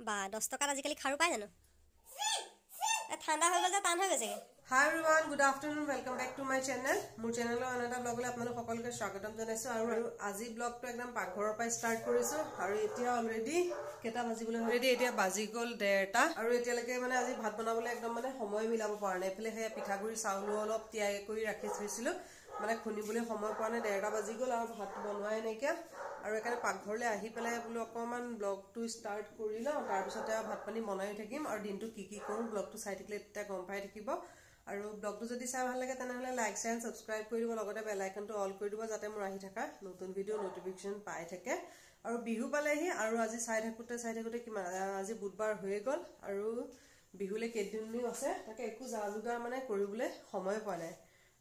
বা 10 টকাত আজিকালি খাৰু পায় জানো ঠাণ্ডা হৈ গ'ল যে টান হৈ গৈছে Hi everyone, good afternoon, welcome back to my channel. মোৰ চেনেলৰ আনটা ব্লগলৈ আপোনালোক সকলোকে স্বাগতম জনাইছো আৰু আজি ব্লগটো একদম পাকঘৰৰ পৰা ষ্টাৰ্ট কৰিছো আৰু এতিয়া অলৰেডি কেটা বাজিবলৈ অলৰেডি এতিয়া বাজি গ'ল 1:30 আৰু এতিয়ালৈকে মানে আজি ভাত বনাবলৈ একদম মানে সময় মিলাব পৰা নাই এফালে হেয়া পিঠাগুৰি চাউল অলপ তিয়াই কৰি ৰাখি থৈছিলো মানে খুনিবলৈ সময় পোৱা নাই 1:30 বাজি গ'ল আৰু ভাত বনোৱাই নাইকিয়া আৰু একানে পাকঘৰলৈ আহি পেলাই বুলো অকমান ব্লগটো ষ্টাৰ্ট কৰি লওঁ তাৰ পিছতে ভাত পানী বনাই থাকিম আৰু দিনটো কি কৰো ব্লগটো চাই থাকিলে তেতিয়া গম পাই থাকিব আৰু ব্লগটো যদি চাই ভাল লাগে তেনেহলে লাইক এণ্ড সাবস্ক্ৰাইব কৰি দিব লগতে বেল আইকনটো অল কৰি দিব যাতে মোৰ আহি থকা নতুন ভিডিও নটিফিকেশন পাই থাকে আৰু বিহু পালেহি আৰু আজি চাই থাকোতে কি আজি বুধবাৰ হৈ গ'ল আৰু বিহুলে কেইদিননি আছে তাকে একো জাজুগাৰ মানে কৰিবলৈ সময় পোৱা নাই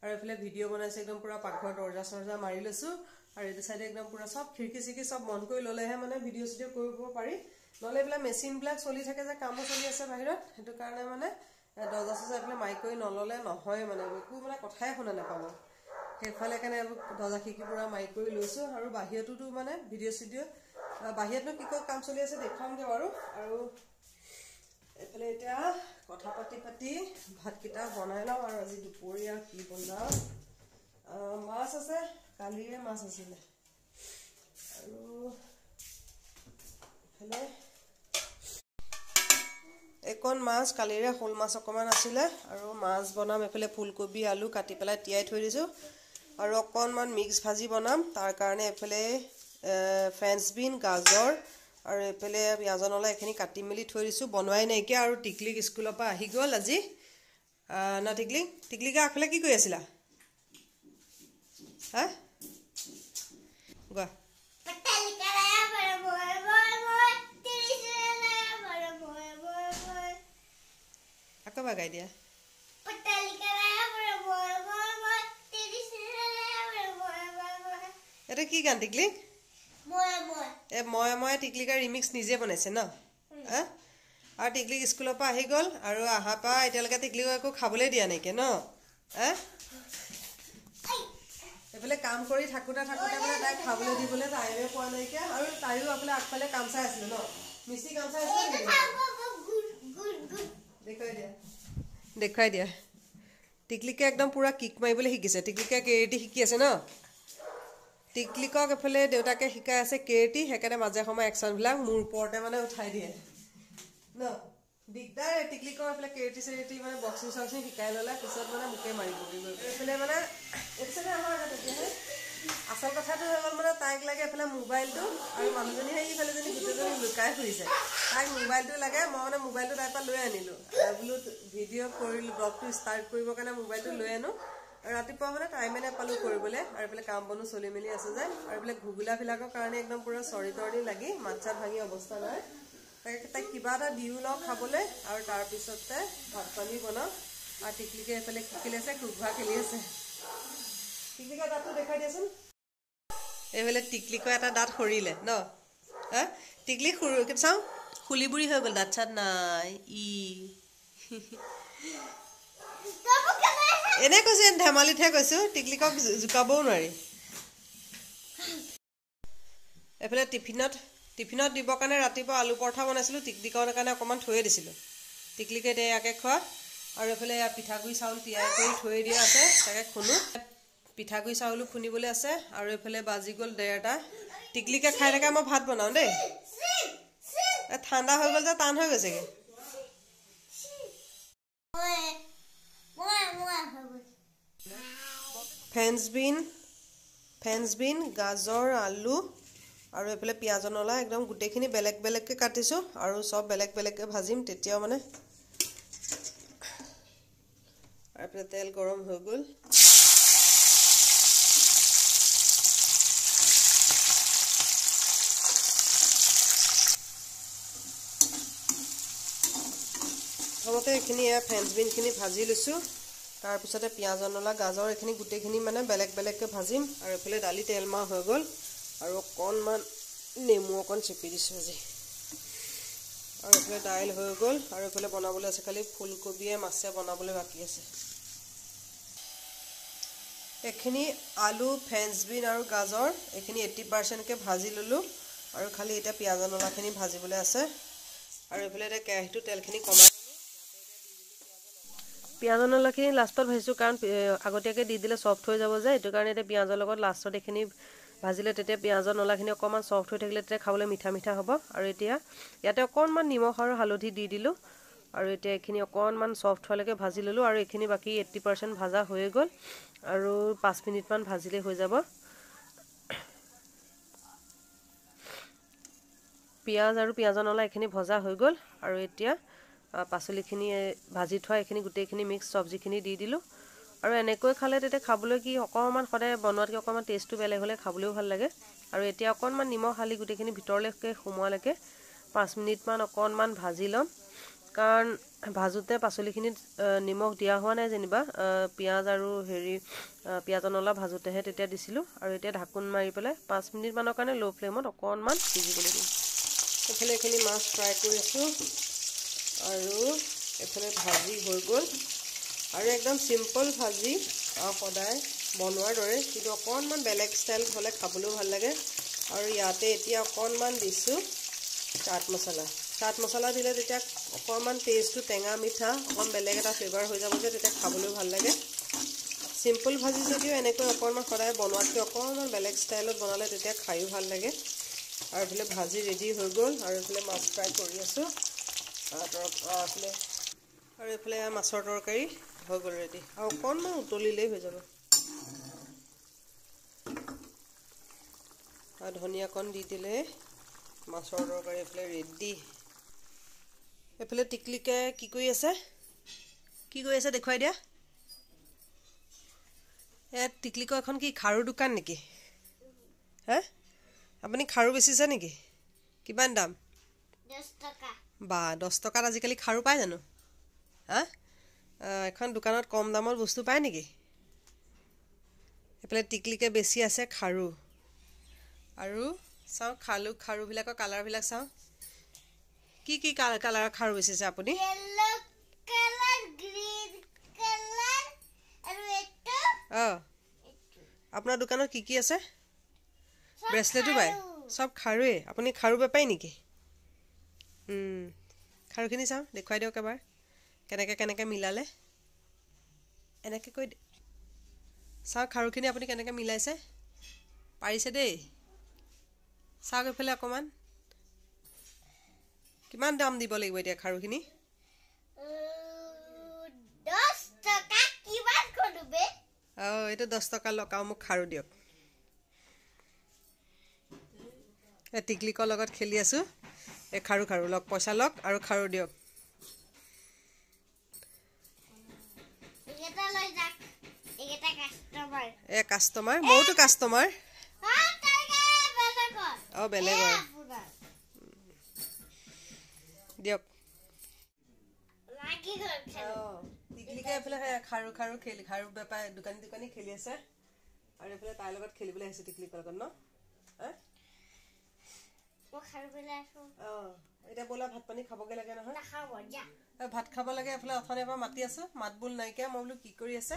আৰু এফালে ভিডিও বনাইছে একদম পুৰা পাকঘৰ দৰজা সৰজা মাৰি লৈছো আৰু এটা সাইডে একদম পুৰা সব খিৰকি সিকি সব বন্ধ কৰি ললেহে মানে ভিডিও সিডিও কৰিব পাৰি নহলে এফালে মেচিন ব্লাক চলি থাকে যে কামো চলি আছে বাহিৰত হেতু কাৰণে মানে দৰজা সজা এফালে মাইক কৰি নললে নহয় মানে একো মানে কথাই শুনা নাপাব হেফালে কাৰণে দৰজা খিৰকি পুৰা মাইক কৰি লৈছো আৰু বাহিৰতটো মানে ভিডিও সিডিও বাহিৰতনো কি কাম চলি আছে দেখামগে বাৰু আৰু এফালে এতিয়া কথা পাতি ভাতকিটা বনাই লওঁ আৰু আজি দুপৰীয়া কি বনাও মাছ আছে কালিৰে মাছ আছিলে আৰু এফালে একন মাছ কালিৰে হোল মাছ অকমান আছিলে আৰু মাছ বনাম এফালে ফুলকবি আলু কাটি পেলাই তিয়াই থৈ দিছো আৰু অকনমান মিক্স ভাজি বনাম তাৰ কাৰণে এফালে ফ্ৰেঞ্চ বিন গাজৰ আৰু এফালে পিয়াজনলা এখিনি কাটি মেলি থৈ দিছো বনোৱাই নাইকে আৰু টিকলিক স্কুলৰ পৰা আহি গ'ল আজি না টিকলিকা আখলে কি কৰি আছিলা হা গোৱা আকৌ বাগাই দিয়া এটা কি গান টিকলি মই টিকলিকা ৰিমিক্স নিজে বনাইছে ন আৰু টিকলিক স্কুলৰ পৰা আহি গ'ল আৰু আহা পা এতিয়ালৈকে টিকলিক একো খাবলৈ দিয়া নাইকে ন এফালে কাম কৰি থাকোতে মানে তাই খাবলৈ দিবলৈ টাইমে পোৱা নাইকে আৰু তাইও এফালে আগফালে কাম চাই আছিল ন মিষ্টি কাম চাই আছিল দেখুৱাই দিয়া টিকলিকে একদম পুৰা কিক মাৰিবলৈ শিকিছে টিকলিকে কেৰেটি শিকি আছে ন টিকলিকক এফালে দেউতাকে শিকাই আছে কেৰেটি হেকানে মাজে সময় একশনবিলাক মোৰ ওপৰতে মানে উঠাই দিয়ে ন দিগদাৰ টিকলিকৰ এফালে কেৰেটি চেৰেটি মানে বক্সিং চক্সিং শিকাই ললে পিছত মানে মুকে মাৰিব এফালে মানে এফালে আমাৰ তেতিয়াহে আচল কথাটো হৈ গ'ল মানে তাইক লাগে এফালে মোবাইলটো আৰু মানুহজনী সেইফালে যদি গোটেইজনী লুকাই ফুৰিছে তাইক মোবাইলটো লাগে মই মানে মোবাইলটো তাইৰ পৰা লৈ আনিলো বোলো ভিডিঅ' কৰিলো ব্লগটো ষ্টাৰ্ট কৰিবৰ কাৰণে মোবাইলটো লৈ আনো ৰাতিপুৱা মানে টাইমে নাপালো কৰিবলৈ আৰু এফালে কাম বনো চলি মেলি আছে যে আৰু এফালে ঘুগুলাবিলাকৰ কাৰণে একদম পুৰা চৰিতৰদি লাগি মাছ ভাঙি অৱস্থা নাই তাইক কিবা এটা দিও লওঁ খাবলৈ আৰু তাৰপিছতে ভাত পানী বনাওঁ আৰু টিকলিকে এফালে খেলি আছে কুকুৰা খেলি আছে টিকলিকৰ দাঁতটো দেখাই দিয়াচোন এইফালে টিকলিকৰ এটা দাঁত সৰিলে ন টিকলি চাওঁ খুলি বুঢ়ী হৈ গ'ল দাঁত চাত নাই এনে কৈছো ধেমালিতহে কৈছো টিকলিকক জোকাবও নোৱাৰি এফালে টিফিনত দিবৰ কাৰণে ৰাতিপুৱা আলু পৰঠা বনাইছিলো টিকলিকৰ কাৰণে অকণমান থৈয়ে দিছিলো টিকলিকে এতিয়া ইয়াকে খোৱা আৰু এফালে পিঠাগুৰি চাউল তিয়াই কৰি থৈ দিয়া আছে তাকে খুনো পিঠাগুৰি চাউলো খুনিবলৈ আছে আৰু এফালে বাজি গ'ল 1:30 টিকলিকে খাই থাকে মই ভাত বনাওঁ দেই ঠাণ্ডা হৈ গ'ল যে টান হৈ গৈছেগে ফ্ৰেঞ্চ বিন গাজৰ আলু আৰু এফালে পিয়াজনলা একদম গোটেইখিনি বেলেগ বেলেগকে কাটিছো আৰু সব বেলেগ বেলেগকে ভাজিম তেতিয়াও মানে আৰু এফালে তেল গৰম হৈ গ'ল প্ৰথমতে এইখিনি ফ্ৰেঞ্চ বিনখিনি ভাজি লৈছো তাৰপিছতে পিয়াজনলা গাজৰ এইখিনি গোটেইখিনি মানে বেলেগ বেলেগকে ভাজিম আৰু এফালে দালি তেল মাহ হৈ গ'ল আৰু অকণমান নেমু অকণ চেপি দিছো আজি আৰু এফালে দাইল হৈ গ'ল আৰু এফালে বনাবলৈ আছে খালি ফুলকবিয়ে মাছে বনাবলৈ বাকি আছে এখিনি আলু ফ্ৰেঞ্চ বিন আৰু গাজৰ এখিনি 80% কে ভাজি ললো আৰু খালি এটা পিয়াজনলাখিনি ভাজিবলৈ আছে আৰু এইফালে এটা কেৰাহীটো তেলখিনি কমাই পিঁয়াজ নলাখিনি লাষ্টত ভাজিছোঁ কাৰণ আগতীয়াকৈ দি দিলে ছফ্ট হৈ যাব যে এইটো কাৰণে এতিয়া পিঁয়াজৰ লগত লাষ্টত এইখিনি ভাজিলে তেতিয়া পিঁয়াজৰ নলাখিনি অকণমান ছফ্ট হৈ থাকিলে তেতিয়া খাবলৈ মিঠা মিঠা হ'ব আৰু এতিয়া ইয়াতে অকণমান নিমখ আৰু হালধি দি দিলোঁ আৰু এতিয়া এইখিনি অকণমান ছফ্ট হোৱালৈকে ভাজি ল'লোঁ আৰু এইখিনি বাকী 80% ভাজা হৈয়ে গ'ল আৰু 5 মিনিটমান ভাজিলে হৈ যাব পিঁয়াজ আৰু পিঁয়াজৰ নলা এইখিনি ভজা হৈ গ'ল আৰু এতিয়া পাচলিখিনি ভাজি থোৱা এইখিনি গোটেইখিনি মিক্স চব্জিখিনি দি দিলোঁ আৰু এনেকৈ খালে তেতিয়া খাবলৈ কি অকণমান সদায় বনোৱাতকৈ অকণমান টেষ্টটো বেলেগ হ'লে খাবলৈও ভাল লাগে আৰু এতিয়া অকণমান নিমখ হালি গোটেইখিনি ভিতৰলৈকে সোমোৱালৈকে 5 মিনিটমান অকণমান ভাজি ল'ম কাৰণ ভাজোতে পাচলিখিনিত নিমখ দিয়া হোৱা নাই যেনিবা পিঁয়াজ আৰু পিঁয়াজৰ নলা ভাজোতেহে তেতিয়া দিছিলোঁ আৰু এতিয়া ঢাকোন মাৰি পেলাই 5 মিনিটমানৰ কাৰণে ল' ফ্লেমত অকণমান সিজিবলৈ দিম এইফালে এইখিনি মাছ ফ্ৰাই কৰি আছোঁ আৰু এইফালে ভাজি হৈ গ'ল আৰু একদম চিম্পল ভাজি সদায় বনোৱাৰ দৰে কিন্তু অকণমান বেলেগ ষ্টাইল হ'লে খাবলৈও ভাল লাগে আৰু ইয়াতে এতিয়া অকণমান দিছোঁ চাট মছলা দিলে তেতিয়া অকণমান টেষ্টটো টেঙা মিঠা অকণ বেলেগ এটা ফ্লেভাৰ হৈ যাব যে তেতিয়া খাবলৈও ভাল লাগে চিম্পল ভাজি যদিও এনেকৈ অকণমান সদায় বনোৱাতকৈ অকণমান বেলেগ ষ্টাইলত বনালে তেতিয়া খায়ো ভাল লাগে আৰু এইফালে ভাজি ৰেডি হৈ গ'ল আৰু এইফালে মাছ ফ্ৰাই কৰি আছোঁ আৰু এইফালে মাছৰ তৰকাৰী হৈ গ'ল ৰেডি আৰু অকণমান উতলিলেই হৈ যাব আৰু ধনিয়াকণ দি দিলে মাছৰ তৰকাৰী এইফালে ৰেডি এইফালে টিকলিকে কি কৰি আছে দেখুৱাই দিয়া ইয়াত টিকলিকৰ এখন কি খাৰু দোকান নেকি হে আপুনি খাৰু বেচিছে নেকি কিমান দাম 10 টকা বা 10 টকাত আজিকালি খাৰু পায় জানো হা এখন দোকানত কম দামৰ বস্তু পায় নেকি এইফালে টিকলিকে বেছি আছে খাৰু আৰু চাওঁ খাৰুবিলাকৰ কালাৰবিলাক চাওঁ কি কালাৰৰ খাৰু বেচিছে আপুনি yellow color green color আৰু এটো আপোনাৰ দোকানত কি আছে ব্ৰেসলেটো পায় সব খাৰুৱে আপুনি খাৰু বেপাৰী নেকি খাৰুখিনি চাওঁ দেখুৱাই দিয়ক এবাৰ কেনেকৈ মিলালে এনেকৈ কৈ চাওক খাৰুখিনি আপুনি কেনেকৈ মিলাইছে পাৰিছে দেই চাওক এইফালে অকণমান কিমান দাম দিব লাগিব এতিয়া খাৰুখিনি 10 টকা কিমান কৰিবে এইটো 10 টকা লকাও মোক খাৰু দিয়ক টিকলিকৰ লগত খেলি আছোঁ এই খাৰু লওক পইচা লওক আৰু খাৰু দিয়ক এটা লৈ যাক এটা কাস্টমাৰ কাস্টমাৰ মইতো কাস্টমাৰ বেলেগৰ দিয়ক টিকলিকে এইফালে খাৰু খেলি খাৰু বেপাৰ দোকানী খেলি আছে আৰু এইফালে তাইৰ লগত খেলিবলৈ আহিছে টিকলিকৰ লগত ন এতিয়া বোলা ভাত পানী খাবগে লাগে নহয় ভাত খাব লাগে এইফালে অথনি এবাৰ মাতি আছো মাত বোল নাইকিয়া মই বোলো কি কৰি আছে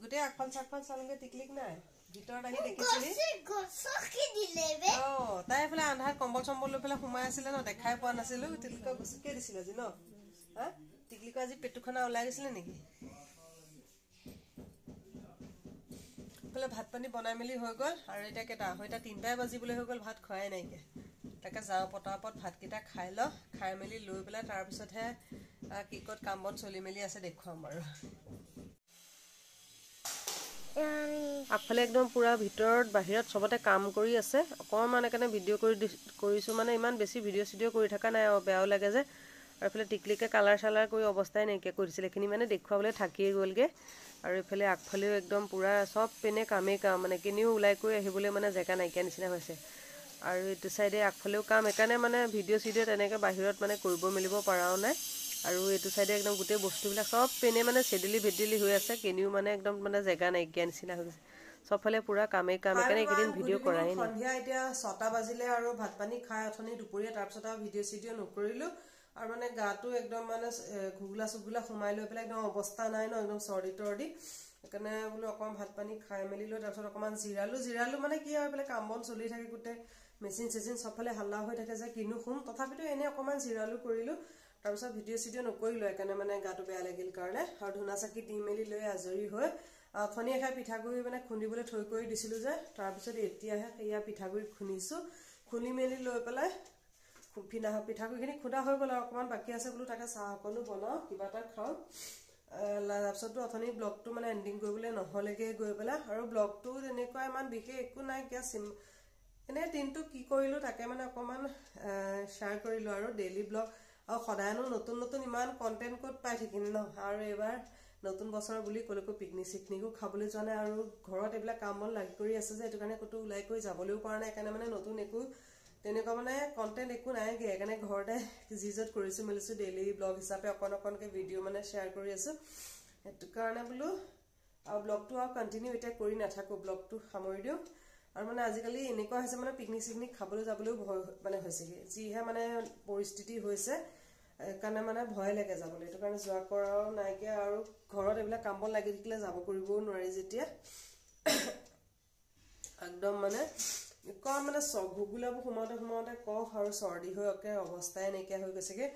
গোটেই আগফাল চাকফাল চালগে টিকলিক নাই ভিতৰত আহি দেখিছিলি তাই এইফালে আন্ধাৰত কম্বল চম্বল লৈ পেলাই সোমাই আছিলে ন দেখাই পোৱা নাছিলো টিকলিকক গুচুকিয়ে দিছিল আজি ন টিকলিকৰ আজি পেটুখনা ওলাই গৈছিলে নেকি এইফালে ভাত পানী বনাই মেলি হৈ গ'ল আৰু এতিয়া কেইটা হয়তো 3টাই বাজিবলৈ হৈ গ'ল ভাত খোৱাই নাইকিয়া তাকে যাওঁ পটাপট ভাতকেইটা খাই মেলি লৈ পেলাই তাৰপিছতহে কি ক'ত কাম বন চলি মেলি আছে দেখুৱাম বাৰু আগফালে একদম পুৰা ভিতৰত বাহিৰত চবতে কাম কৰি আছে অকণমান একাৰণে ভিডিঅ' কৰিছোঁ মানে ইমান বেছি ভিডিঅ' কৰি থকা নাই বেয়াও লাগে যে আৰু এইফালে টিকলিকে কালাৰ চালাৰ কৰি অৱস্থাই নাইকিয়া কৰি দিছিলে এইখিনি মানে দেখুৱাবলৈ থাকিয়ে গ'লগৈ আৰু এইফালে আগফালেও একদম পুৰা চব পিনে কামেই কাম মানে কেনিও ওলাই কৰি আহিবলৈ মানে জেগা নাইকিয়া নিচিনা হৈছে আৰু এইটো চাইডে আগফালেও কাম এইকাৰণে মানে ভিডিঅ' চিডিঅ' তেনেকৈ বাহিৰত মানে কৰিব মেলিব পৰাও নাই আৰু এইটো চাইডে একদম গোটেই বস্তুবিলাক সব পিনে মানে চেডেলি ভেডেলি হৈ আছে কেনিও মানে একদম মানে জেগা নাইকিয়া নিচিনা হৈ গৈছে সবফালে পুৰা কামেই কাম এইকাৰণে এইকেইদিন ভিডিঅ' কৰাই নাই সন্ধিয়া এতিয়া 6টা বাজিলে আৰু ভাত পানী খাই অথনি দুপৰীয়া তাৰপিছত আৰু ভিডিঅ' চিডিঅ' নকৰিলোঁ আৰু মানে গাটো একদম মানে ঘুগলা চুগলা সোমাই লৈ পেলাই একদম অৱস্থা নাই ন একদম চৰ্দি তৰ্দি সেইকাৰণে বোলো অকণমান ভাত পানী খাই মেলি লৈ তাৰপিছত অকণমান জিৰালো মানে কি আৰু এইফালে কাম বন চলি থাকে গোটেই মেচিন চেচিন সবফালে হাল্লা হৈ থাকে যে কিনো শুম তথাপিতো এনে অকমান জিৰালো কৰিলো তাৰপিছত ভিডিঅ' নকৰিলো একাৰণে মানে গাটো বেয়া লাগিল কাৰণে আৰু ধুনা চাকি দি মেলি লৈ আজৰি হৈ থনি এখাই পিঠাগুৰি মানে খুন্দিবলৈ থৈ কৰি দিছিলো যে তাৰপিছত এতিয়াহে সেয়া পিঠাগুৰি খুন্দিছো খুন্দি মেলি লৈ পেলাই পিঠাগুৰিখিনি খুন্দা হৈ গ'ল আৰু অকমান বাকি আছে বোলো তাকে চাহ অকনো বনাও কিবা এটা খাওঁ তাৰপিছতো অথনি ব্লগটো মানে এণ্ডিং কৰিবলৈ নহ'লেগে গৈ পেলাই আৰু ব্লগটো তেনেকুৱা ইমান বিশেষ একো নাই কিয় এনে দিনটো কি কৰিলো তাকে মানে অকমান শ্বেয়াৰ কৰিলো আৰু ডেইলি ব্লগ আৰু সদায়নো নতুন নতুন ইমান কন্টেন্ট ক'ত পাই থাকিম ন আৰু এবাৰ নতুন বছৰ বুলি কলৈকো পিকনিক চিকনিকো খাবলৈ যোৱা নাই আৰু ঘৰত এইবিলাক কাম বন লাগি কৰি আছে যে এইটো কাৰণে ক'তো ওলাই কৰি যাবলৈও পৰা নাই কাৰণে মানে নতুন একো তেনেকুৱা মানে কন্টেন্ট একো নাই গে কাৰণে ঘৰতে জিজত কৰিছো মেলিছো ডেইলি ব্লগ হিচাপে অকনকে ভিডিঅ' মানে শ্বেয়াৰ কৰি আছো এটো কাৰণে বোলো আৰু ব্লগটো আৰু কন্টিনিউ এটা কৰি নাথাকো ব্লগটো সামৰি দিও আৰু মানে আজিকালি এনেকুৱা হৈছে মানে পিকনিক চিকনিক খাবলৈ যাবলৈও ভয় মানে হৈছেগে যিহে মানে পৰিস্থিতি হৈছে কাৰণে মানে ভয় লাগে যাবলৈ এটো কাৰণে যোৱা কৰাও নাইকিয়া আৰু ঘৰত এইবিলাক কাম বন লাগি থাকিলে যাব কৰিবও নোৱাৰি যেতিয়া একদম মানে কোন মানে ঘুগুলাবোৰ সোমাওতে কফ আৰু চৰ্দি হৈ অকে অৱস্থাই নাইকিয়া হৈ গৈছেগে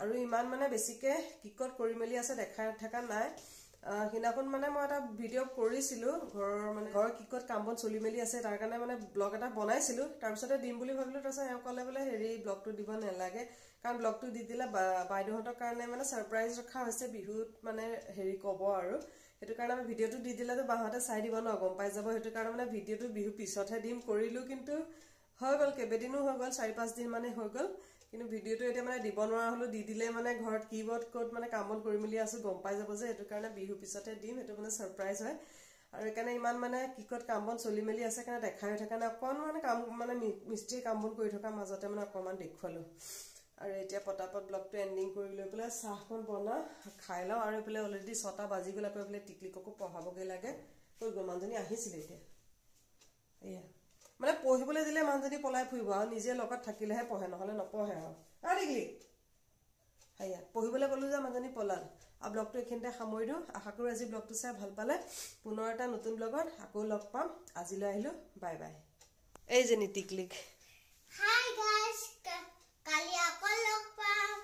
আৰু ইমান মানে বেছিকে কিকট কৰি মেলি আছে দেখা থকা নাই হিনাখন মানে মই এটা ভিডিঅ' কৰিছিলো ঘৰৰ কিকট কাম বন চলি মেলি আছে তাৰ কাৰণে মানে ব্লগ এটা বনাইছিলো তাৰপিছতে দিম বুলি ভাবিলো তাৰপিছত এওঁ ক'লে বোলে হেৰি ব্লগটো দিব নালাগে কাৰণ ব্লগটো দি দিলে বাইদেউহঁতৰ কাৰণে মানে সাৰপ্ৰাইজ ৰখা হৈছে বিহুত মানে হেৰি ক'ব আৰু সেইটো কাৰণে আমি ভিডিঅ'টো দি দিলেতো বাহঁতে চাই দিব ন গম পাই যাব সেইটো কাৰণে মানে ভিডিঅ'টো বিহু পিছতহে দিম কৰিলো কিন্তু হৈ গ'ল কেবেদিনো হৈ গ'ল 4-5 দিন মানে হৈ গ'ল কিন্তু ভিডিঅ'টো এতিয়া মানে দিব নোৱাৰা হলো দি দিলে মানে ঘৰত কিবৰ্ড কোড মানে কাম বন কৰি মেলি আছো গম পাই যাব যে সেইটো কাৰণে বিহু পিছতহে দিম সেইটো মানে সাৰপ্ৰাইজ হয় আৰু একাৰণে ইমান মানে কিকট কাম বন চলি মেলি আছে কাৰণে দেখাই থকা না কোন মানে কাম মানে মিস্ত্ৰী কাম বন কৰি থকা মাজতে মানে অকমান দেখুৱালো আৰু এতিয়া পটাপট ব্লগটো এণ্ডিং কৰি লৈ পেলাই চাহখন বনা খাই লওঁ আৰু এফালে অলৰেডি 6টা বাজি গ'ল আকৌ এফালে টিকলিককো পঢ়াবগে লাগে কৈ গ'ল মানুহজনী আহিছিলে এতিয়া এয়া মানে পঢ়িবলৈ দিলে মানুহজনী পলাই ফুৰিব আৰু নিজে লগত থাকিলেহে পঢ়ে নহলে নপঢ়ে আৰু টিকলি হাইয়া পঢ়িবলৈ গ'লো যে মানুহজনী পলাল আৰু ব্লগটো এখিনতে সামৰি দিওঁ আশা কৰোঁ আজি ব্লগটো চাই ভাল পালে পুনৰ এটা নতুন ব্লগত আকৌ লগ পাম আজিলৈ আহিলো বাই বাই এই যে টিকলিক হাই গাইস কালি আকৌ লগ পাম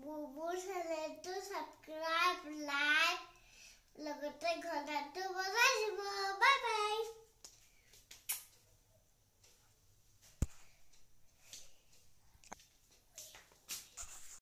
বুবুৰ চেনেলটো সাবস্ক্ৰাইব